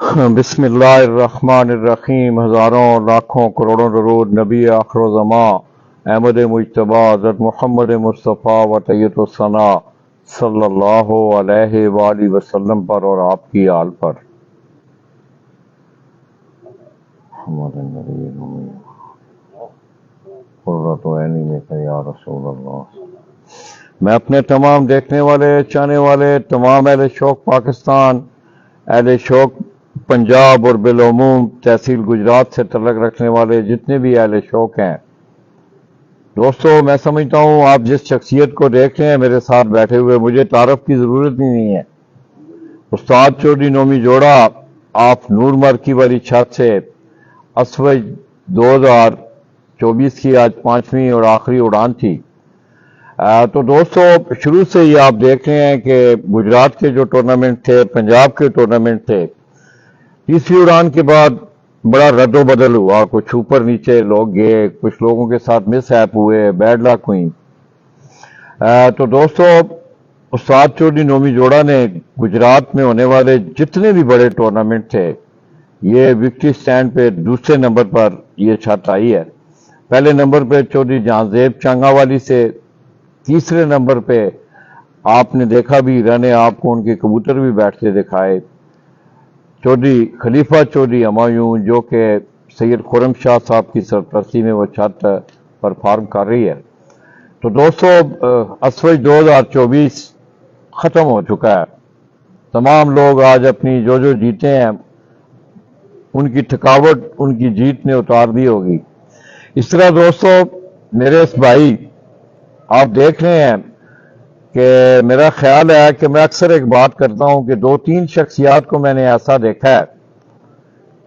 بسم اللہ الرحمن الرحیم۔ ہزاروں لاکھوں کروڑوں درود نبی آخر الزماں احمد مجتبیٰ حضرت محمد مصطفیٰ و طیب الثنا صلی اللہ علیہ وآلہ وسلم پر اور آپ کی آل پر۔ ہمارے نبی قرۃ عینی میں کہ یا رسول اللہ۔ میں اپنے تمام دیکھنے والے، چاہنے والے، تمام اہل شوق پاکستان، اہل شوق پنجاب اور بالعموم تحصیل گجرات سے تعلق رکھنے والے جتنے بھی اہل شوق ہیں دوستو، میں سمجھتا ہوں آپ جس شخصیت کو دیکھ رہے ہیں میرے ساتھ بیٹھے ہوئے، مجھے تعارف کی ضرورت ہی نہیں ہے۔ استاد چودھری نومی جوڑا آپ نور مرکی والی چھت سے اسوج 2024 کی آج 5ویں اور آخری اڑان تھی۔ تو دوستو شروع سے ہی آپ دیکھ رہے ہیں کہ گجرات کے جو ٹورنامنٹ تھے، پنجاب کے ٹورنامنٹ تھے، تیسری اڑان کے بعد بڑا رد و بدل ہوا، کچھ اوپر نیچے لوگ گئے، کچھ لوگوں کے ساتھ مس ہیپ ہوئے، بیڈ لک ہوئی۔ تو دوستو استاد چودھری نومی جوڑا نے گجرات میں ہونے والے جتنے بھی بڑے ٹورنامنٹ تھے، یہ وکٹری سٹینڈ پہ دوسرے نمبر پر یہ چھت آئی ہے۔ پہلے نمبر پہ چودھری جہاں زیب چانگا والی سے، تیسرے نمبر پہ آپ نے دیکھا بھی رنے آپ کو ان کے کبوتر بھی بیٹھتے دکھائے، چودھری خلیفہ چودھری ہمایوں، جو کہ سید خرم شاہ صاحب کی سرپرستی میں وہ چھت پرفارم کر رہی ہے۔ تو دوستو اسوج 2024 ختم ہو چکا ہے۔ تمام لوگ آج اپنی جو جیتے ہیں ان کی تھکاوٹ ان کی جیت نے اتار دی ہوگی۔ اس طرح دوستو میرے اس بھائی آپ دیکھ رہے ہیں کہ میرا خیال ہے کہ میں اکثر ایک بات کرتا ہوں کہ 2-3 شخصیات کو میں نے ایسا دیکھا ہے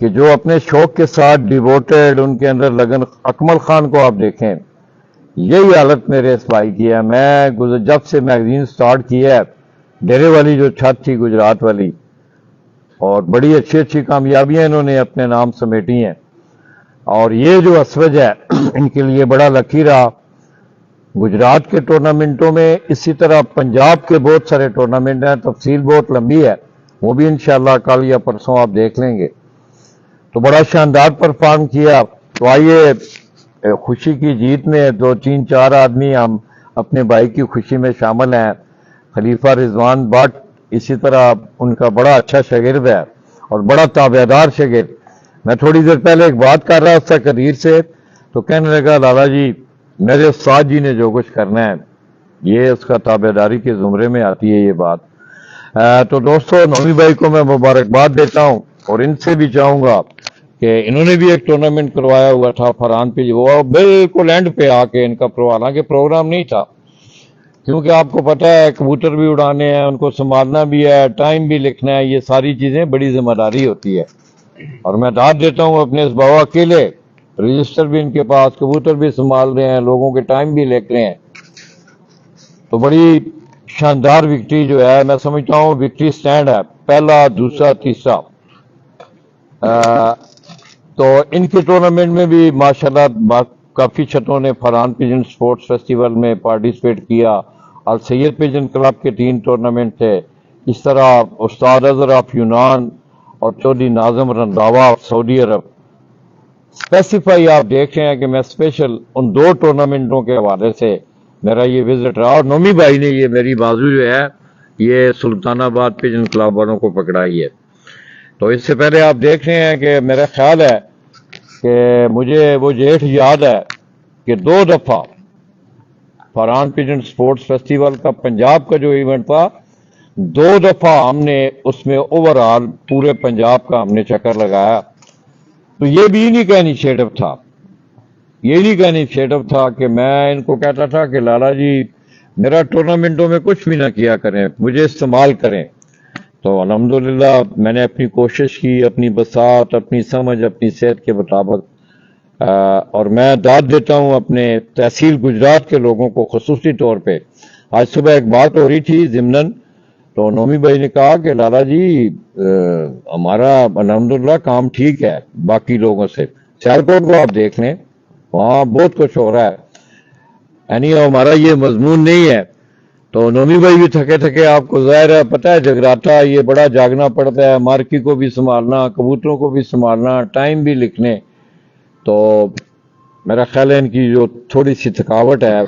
کہ جو اپنے شوق کے ساتھ ڈیووٹیڈ، ان کے اندر لگن۔ اکمل خان کو آپ دیکھیں، یہی حالت میرے اس بھائی کی ہے۔ میں جب سے میگزین سٹارٹ کی ہے، ڈیرے والی جو چھت تھی گجرات والی، اور بڑی اچھی کامیابیاں انہوں نے اپنے نام سمیٹی ہیں، اور یہ جو اسوج ہے ان کے لیے بڑا لکی رہا گجرات کے ٹورنامنٹوں میں۔ اسی طرح پنجاب کے بہت سارے ٹورنامنٹ ہیں، تفصیل بہت لمبی ہے، وہ بھی انشاءاللہ کل یا پرسوں آپ دیکھ لیں گے۔ تو بڑا شاندار پرفارم کیا۔ تو آئیے خوشی کی جیت میں 2-3-4 آدمی ہم اپنے بھائی کی خوشی میں شامل ہیں۔ خلیفہ رضوان بٹ اسی طرح ان کا بڑا اچھا شاگرد ہے اور بڑا تابعدار شاگرد۔ میں تھوڑی دیر پہلے ایک بات کر رہا تھا قدیر سے، تو کہنے لگا لالا جی میرے استاد جی نے جو کچھ کرنا ہے یہ اس کا تابعداری کے زمرے میں آتی ہے یہ بات۔ تو دوستو نومی بھائی کو میں مبارکباد دیتا ہوں، اور ان سے بھی چاہوں گا کہ انہوں نے بھی ایک ٹورنامنٹ کروایا ہوا تھا فرحان پہ، وہ بالکل اینڈ پہ آ کے ان کا حالانکہ پروگرام نہیں تھا، کیونکہ آپ کو پتہ ہے کبوتر بھی اڑانے ہیں، ان کو سنبھالنا بھی ہے، ٹائم بھی لکھنا ہے، یہ ساری چیزیں بڑی ذمہ داری ہوتی ہے۔ اور میں داد دیتا ہوں اپنے اس بابا اکیلے، رجسٹر بھی ان کے پاس، کبوتر بھی سنبھال رہے ہیں، لوگوں کے ٹائم بھی لکھ رہے ہیں۔ تو بڑی شاندار وکٹری جو ہے، میں سمجھتا ہوں وکٹری سٹینڈ ہے، پہلا، دوسرا، تیسرا۔ تو ان کے ٹورنامنٹ میں بھی ماشاءاللہ کافی چھتوں نے فرحان پیجن سپورٹس فیسٹیول میں پارٹیسپیٹ کیا، اور سید پیجن کلب کے 3 ٹورنامنٹ تھے۔ اس طرح استاد اظہر آف یونان اور چودھری ناظم Randhawa of Saudi Arab. Specify آپ دیکھ رہے ہیں کہ میں اسپیشل ان 2 ٹورنامنٹوں کے حوالے سے میرا یہ وزٹ رہا، اور نومی بھائی نے یہ میری بازو جو ہے یہ سلطان آباد پیجن کلب والوں کو پکڑائی ہے۔ تو اس سے پہلے آپ دیکھ رہے ہیں کہ میرا خیال ہے کہ مجھے وہ ڈیٹ یاد ہے کہ 2 دفعہ فرحان پیجن سپورٹس فیسٹیول کا پنجاب کا جو ایونٹ تھا، 2 دفعہ ہم نے اس میں اوورآل پورے پنجاب کا ہم نے چکر لگایا۔ تو یہ بھی انہی کا انیشیٹو تھا، کہ میں ان کو کہتا تھا کہ لالا جی میرا ٹورنامنٹوں میں کچھ بھی نہ کیا کریں، مجھے استعمال کریں۔ تو الحمدللہ میں نے اپنی کوشش کی، اپنی بساط، اپنی سمجھ، اپنی صحت کے مطابق، اور میں داد دیتا ہوں اپنے تحصیل گجرات کے لوگوں کو خصوصی طور پہ۔ آج صبح ایک بات ہو رہی تھی ضمناً، تو نومی بھائی نے کہا کہ لالا جی ہمارا الحمدللہ کام ٹھیک ہے باقی لوگوں سے، سیالکوٹ کو آپ دیکھ لیں وہاں بہت کچھ ہو رہا ہے، یعنی ہمارا یہ مضمون نہیں ہے تو نومی بھائی بھی تھکے تھکے، آپ کو ظاہر ہے پتہ ہے جگراتا یہ بڑا جاگنا پڑتا ہے، مارکی کو بھی سنبھالنا، کبوتروں کو بھی سنبھالنا، ٹائم بھی لکھنے، تو میرا خیال ہے ان کی جو تھوڑی سی تھکاوٹ ہے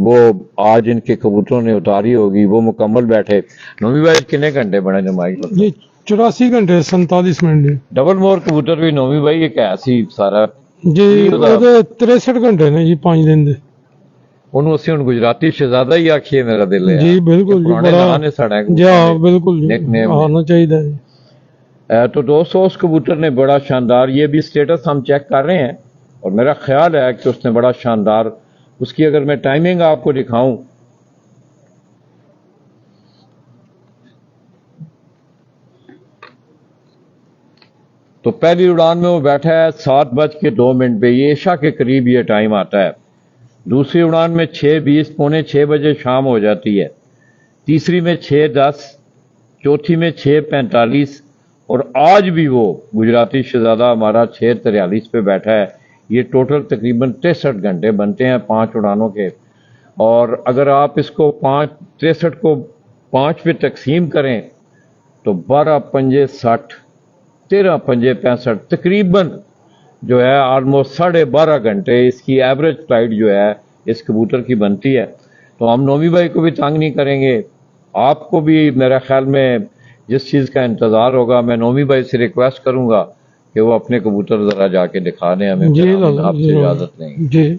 وہ آج ان کے کبوتروں نے اتاری ہوگی، وہ مکمل بیٹھے۔ نومی بھائی کتنے گھنٹے بڑے نمائی کو؟ یہ 84 گھنٹے 47 منٹ جی۔ ڈبل مور کبوتر بھی نومی بھائی ایک ایسی سارا جی 63 گھنٹے نے جی 5 دن دے۔ انہوں سے ان گجراتی شہزادہ ہی آکھیے میرا دل ہے جی بالکل جی، بڑا جی ہاں بالکل جی آنا چاہیے جی۔ تو دوستو اس کبوتر نے بڑا شاندار، یہ بھی سٹیٹس ہم چیک کر رہے ہیں اور میرا خیال ہے کہ اس نے بڑا شاندار، اس کی اگر میں ٹائمنگ آپ کو دکھاؤں تو پہلی اڑان میں وہ بیٹھا ہے 7:02 پہ، یہ عشاء کے قریب یہ ٹائم آتا ہے۔ دوسری اڑان میں 6:20 پونے 6 بجے شام ہو جاتی ہے، تیسری میں 6:10، چوتھی میں 6:45، اور آج بھی وہ گجراتی شہزادہ ہمارا 6:43 پہ بیٹھا ہے۔ یہ ٹوٹل تقریباً 63 گھنٹے بنتے ہیں 5 اڑانوں کے، اور اگر آپ اس کو 63 کو 5 پہ تقسیم کریں تو 12 پنجے 60، 13 پنجے 65، تقریباً جو ہے آلموسٹ 12.5 گھنٹے اس کی ایوریج فلائٹ جو ہے اس کبوتر کی بنتی ہے۔ تو ہم نومی بھائی کو بھی تنگ نہیں کریں گے، آپ کو بھی میرا خیال میں جس چیز کا انتظار ہوگا، میں نومی بھائی سے ریکویسٹ کروں گا کہ وہ اپنے کبوتر ذرا جا کے دکھا دیں ہمیں، جی آپ سے اجازت لیں گے جی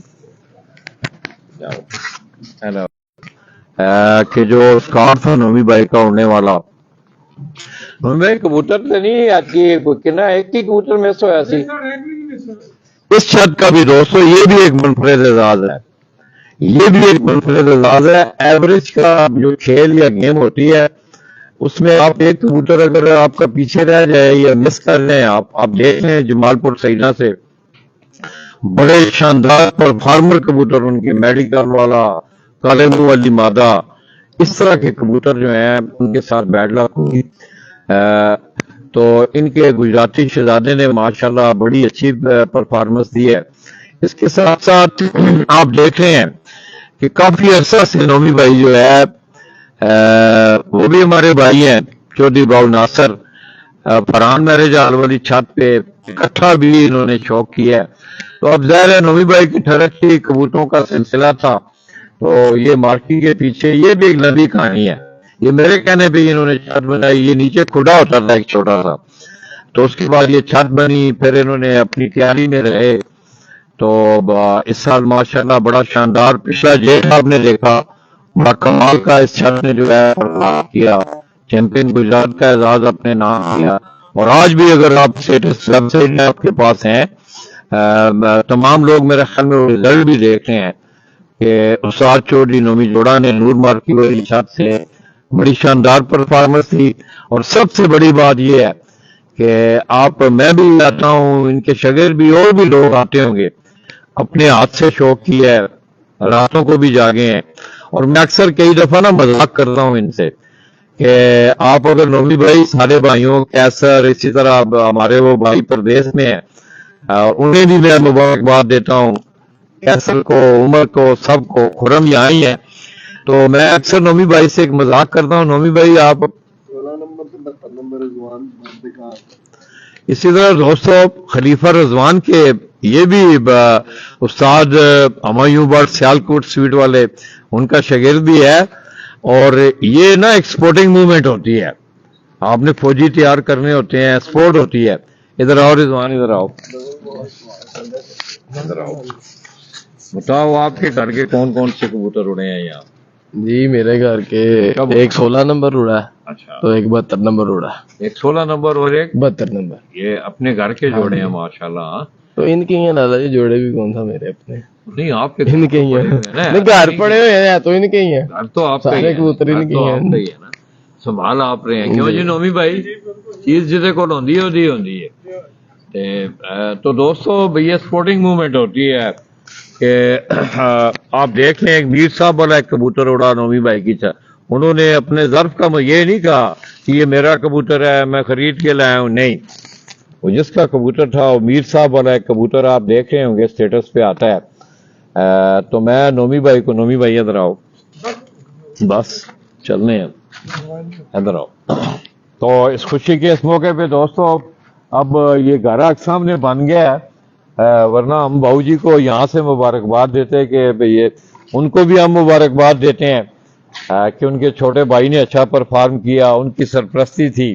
کہ جو اسکارف تھا نومی بھائی کا اڑنے والا، نومی بھائی کبوتر تو نہیں آتی کہنا ایک ہی کبوتر میں سو ایسی اس چھت کا بھی دوستو یہ بھی ایک منفرد اعزاز ہے، یہ بھی ایک منفرد اعزاز ہے۔ ایوریج کا جو کھیل یا گیم ہوتی ہے اس میں آپ ایک کبوتر اگر آپ کا پیچھے رہ جائے یا مس کر لیں، آپ دیکھ لیں جمال پور سینا سے بڑے شاندار پرفارمر کبوتر، ان کے میڈیکل والا، کالے منہ والی مادہ، اس طرح کے کبوتر جو ہیں ان کے ساتھ بیڈ لک ہوئی۔ تو ان کے گجراتی شہزادے نے ماشاءاللہ بڑی اچھی پرفارمنس دی ہے۔ اس کے ساتھ ساتھ آپ دیکھ رہے ہیں کہ کافی عرصہ سے نومی بھائی جو ہے وہ بھی ہمارے بھائی ہیں، چودھری باؤ ناصر فرحان میرج ہال والی چھت پہ اکٹھا بھی انہوں نے شوق کیا ہے۔ تو اب ظاہر ہے نومی بھائی کی ٹھڑک کی کبوتروں کا سلسلہ تھا، تو یہ مارکی کے پیچھے یہ بھی ایک لمبی کہانی ہے۔ یہ میرے کہنے پہ انہوں نے چھت بنائی، یہ نیچے کھڈا ہوتا تھا ایک چھوٹا سا، تو اس کے بعد یہ چھت بنی، پھر انہوں نے اپنی تیاری میں رہے۔ تو اس سال ماشاءاللہ بڑا شاندار پچھلا جیٹ آپ نے دیکھا، بڑا کمال کا اس چھت نے جو ہے کیا، چیمپئن گجرات کا اعزاز اپنے نام کیا۔ اور آج بھی اگر آپ اسٹیٹس ویب سائٹ میں آپ کے پاس ہیں، تمام لوگ میرے خیال میں رزلٹ بھی دیکھ رہے ہیں کہ استاد چودھری نومی جوڑا نے نور مارکی والی چھت سے بڑی شاندار پرفارمنس تھی۔ اور سب سے بڑی بات یہ ہے کہ میں بھی آتا ہوں، ان کے شاگرد بھی اور بھی لوگ آتے ہوں گے، اپنے ہاتھ سے شوق کیا ہے، راتوں کو بھی جاگے ہیں۔ اور میں اکثر کئی دفعہ مذاق کرتا ہوں ان سے کہ آپ اگر نومی بھائی سارے بھائیوں کیسر، اسی طرح ہمارے وہ بھائی پردیس میں ہیں، انہیں بھی میں مبارکباد دیتا ہوں، کیسر کو، عمر کو، سب کو، خرم یہاں ہی ہے۔ تو میں اکثر نومی بھائی سے ایک مذاق کرتا ہوں، نومی بھائی آپ اسی طرح دوستو خلیفہ رضوان کے یہ بھی استاد ہمایوں بٹ سیالکوٹ سویٹ والے، ان کا شاگرد بھی ہے۔ اور یہ نا ایک سپورٹنگ موومنٹ ہوتی ہے، آپ نے فوجی تیار کرنے ہوتے ہیں، سپورٹ ہوتی ہے۔ ادھر آؤ رضوان، ادھر آؤ، ادھر آؤ، بتاؤ آپ کے گھر کے کون کون سے کبوتر اڑے ہیں یہاں؟ جی میرے گھر کے ایک 16 نمبر اڑا ہے، اچھا، تو ایک 72 نمبر اڑا ہے، ایک 16 نمبر اور ایک 72 نمبر۔ یہ اپنے گھر کے جوڑے ہیں ماشاءاللہ۔ تو ان کے ہی ہیں لالا جی، جوڑے بھی کون تھا میرے اپنے، نہیں آپ کے ان کے ہی ہیں، نہیں گھر پڑے ہوئے ہیں تو ان کے ہی ہیں، گھر تو آپ کا ہی سارے ہے، کبوتر ان کے ہی ہیں۔ ਸੰਭਾਲ ਆਪ ਰਹੇ ہیں کیوں جی نومی بھائی، چیز جدے کو ہوندی ہے۔ تو دوستو یہ سپورٹنگ موومنٹ ہوتی ہے کہ آپ دیکھ لیں ایک میر صاحب والا ایک کبوتر اڑا نومی بھائی کی چھت، انہوں نے اپنے ظرف کا یہ نہیں کہا کہ یہ میرا کبوتر ہے میں خرید کے لایا ہوں، نہیں، وہ جس کا کبوتر تھا وہ میر صاحب والا ایک کبوتر آپ دیکھ رہے ہوں گے سٹیٹس پہ آتا ہے۔ تو میں نومی بھائی کو، نومی بھائی ادھر آؤ، بس چلنے ہیں ادھر آؤ. تو اس خوشی کے اس موقع پہ دوستو اب یہ گھر اقسام نے بن گیا ہے، ورنہ ہم باؤ جی کو یہاں سے مبارکباد دیتے کہ یہ ان کو بھی ہم مبارکباد دیتے ہیں کہ ان کے چھوٹے بھائی نے اچھا پرفارم کیا، ان کی سرپرستی تھی.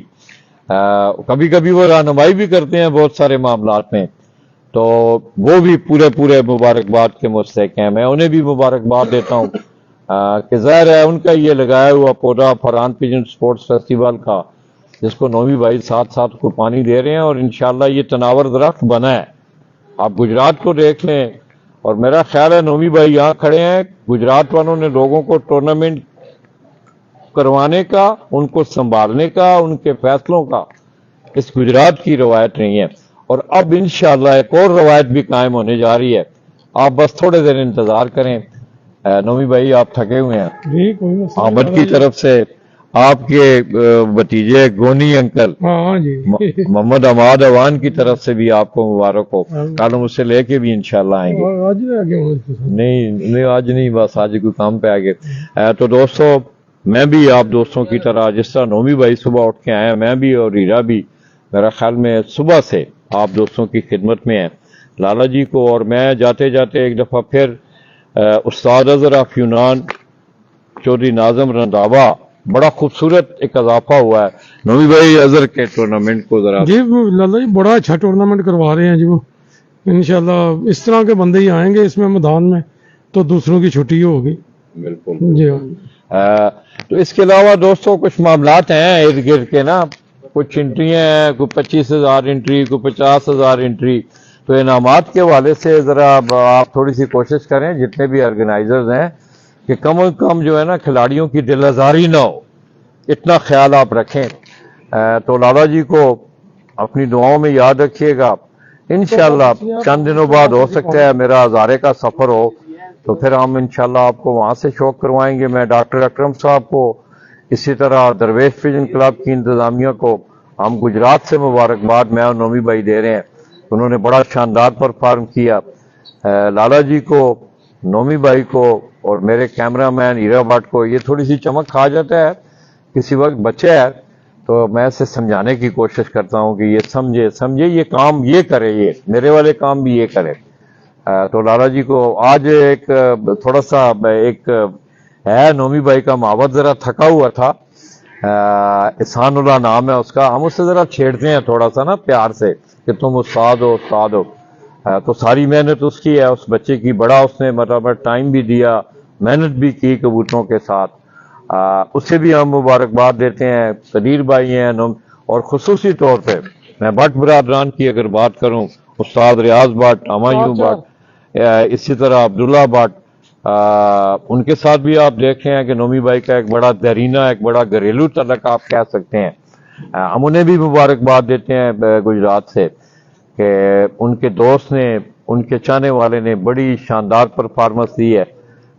کبھی کبھی وہ رہنمائی بھی کرتے ہیں بہت سارے معاملات میں، تو وہ بھی پورے مبارکباد کے مستحق ہیں. میں انہیں بھی مبارکباد دیتا ہوں کہ ظاہر ہے ان کا یہ لگایا ہوا پودا فرحان پیجن سپورٹس فیسٹیول کا، جس کو نومی بھائی ساتھ ساتھ کو پانی دے رہے ہیں، اور انشاءاللہ یہ تناور درخت بنا ہے. آپ گجرات کو دیکھ لیں، اور میرا خیال ہے نومی بھائی یہاں کھڑے ہیں، گجرات والوں نے لوگوں کو ٹورنامنٹ کروانے کا، ان کو سنبھالنے کا، ان کے فیصلوں کا اس گجرات کی روایت نہیں ہے. اور اب انشاءاللہ ایک اور روایت بھی قائم ہونے جا رہی ہے. آپ بس تھوڑے دیر انتظار کریں. نومی بھائی آپ تھکے ہوئے ہیں، احمد کی طرف سے آپ کے بھتیجے گونی انکل محمد احمد اوان کی طرف سے بھی آپ کو مبارک ہو. کل ہم اسے لے کے بھی انشاءاللہ آئیں گے. نہیں آج نہیں، بس آج کوئی کام پہ آ گئے. تو دوستو میں بھی آپ دوستوں کی طرح جس طرح نومی بھائی صبح اٹھ کے آئے ہیں، میں بھی اور ہیرا بھی میرا خیال میں صبح سے آپ دوستوں کی خدمت میں ہیں. لالا جی کو اور میں جاتے جاتے ایک دفعہ پھر استاد اظہر آف یونان چودھری ناظم رنداوا، بڑا خوبصورت ایک اضافہ ہوا ہے. نومی بھائی اظہر کے ٹورنامنٹ کو ذرا جی لالا جی بڑا اچھا ٹورنامنٹ کروا رہے ہیں جی. وہ انشاءاللہ اس طرح کے بندے ہی آئیں گے اس میں میدان میں تو دوسروں کی چھٹی ہوگی. بالکل جی تو اس کے علاوہ دوستوں کچھ معاملات ہیں ارد گرد کے نا، کچھ انٹریاں ہیں، کوئی 25,000 انٹری، کوئی 50,000 انٹری. تو انعامات کے حوالے سے ذرا آپ تھوڑی سی کوشش کریں جتنے بھی آرگنائزرز ہیں کہ کم از کم جو ہے نا کھلاڑیوں کی دل آزاری نہ ہو، اتنا خیال آپ رکھیں. تو لالا جی کو اپنی دعاؤں میں یاد رکھیے گا. انشاءاللہ چند دنوں بعد ہو سکتا ہے میرا ہزارے کا سفر ہو، تو پھر ہم انشاءاللہ آپ کو وہاں سے شوق کروائیں گے. میں ڈاکٹر اکرم صاحب کو، اسی طرح درویش پیجن کلب کی انتظامیہ کو ہم گجرات سے مبارکباد میں اور نومی بھائی دے رہے ہیں. انہوں نے بڑا شاندار پرفارم کیا. لالا جی کو، نومی بھائی کو اور میرے کیمرہ مین ہیرا بٹ کو یہ تھوڑی سی چمک کھا جاتا ہے کسی وقت بچہ ہے، تو میں اسے سمجھانے کی کوشش کرتا ہوں کہ یہ سمجھے یہ کام یہ کرے، یہ میرے والے کام بھی یہ کرے. تو لالا جی کو آج ایک تھوڑا سا ایک ہے نومی بھائی کا معاوض ذرا تھکا ہوا تھا، احسان اللہ نام ہے اس کا. ہم اس سے ذرا چھیڑتے ہیں تھوڑا سا نا پیار سے کہ تم استاد ہو استاد ہو. تو ساری محنت اس کی ہے، اس بچے کی. بڑا اس نے مطلب ٹائم بھی دیا، محنت بھی کی کبوتروں کے ساتھ. اسے بھی ہم مبارکباد دیتے ہیں. قدیر بھائی ہیں، اور خصوصی طور پہ میں بٹ برادران کی اگر بات کروں، استاد ریاض بٹ، ہمایوں بٹ، اسی طرح عبداللہ بٹ، ان کے ساتھ بھی آپ دیکھ رہے ہیں کہ نومی بھائی کا ایک بڑا دیرینہ، ایک بڑا گھریلو تعلق آپ کہہ سکتے ہیں. ہم انہیں بھی مبارکباد دیتے ہیں گجرات سے کہ ان کے دوست نے، ان کے چاہنے والے نے بڑی شاندار پرفارمنس دی ہے.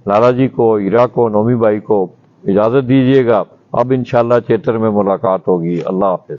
لالا جی کو، ہیرا کو، نومی بھائی کو اجازت دیجیے گا. اب انشاءاللہ چیتر میں ملاقات ہوگی. اللہ حافظ.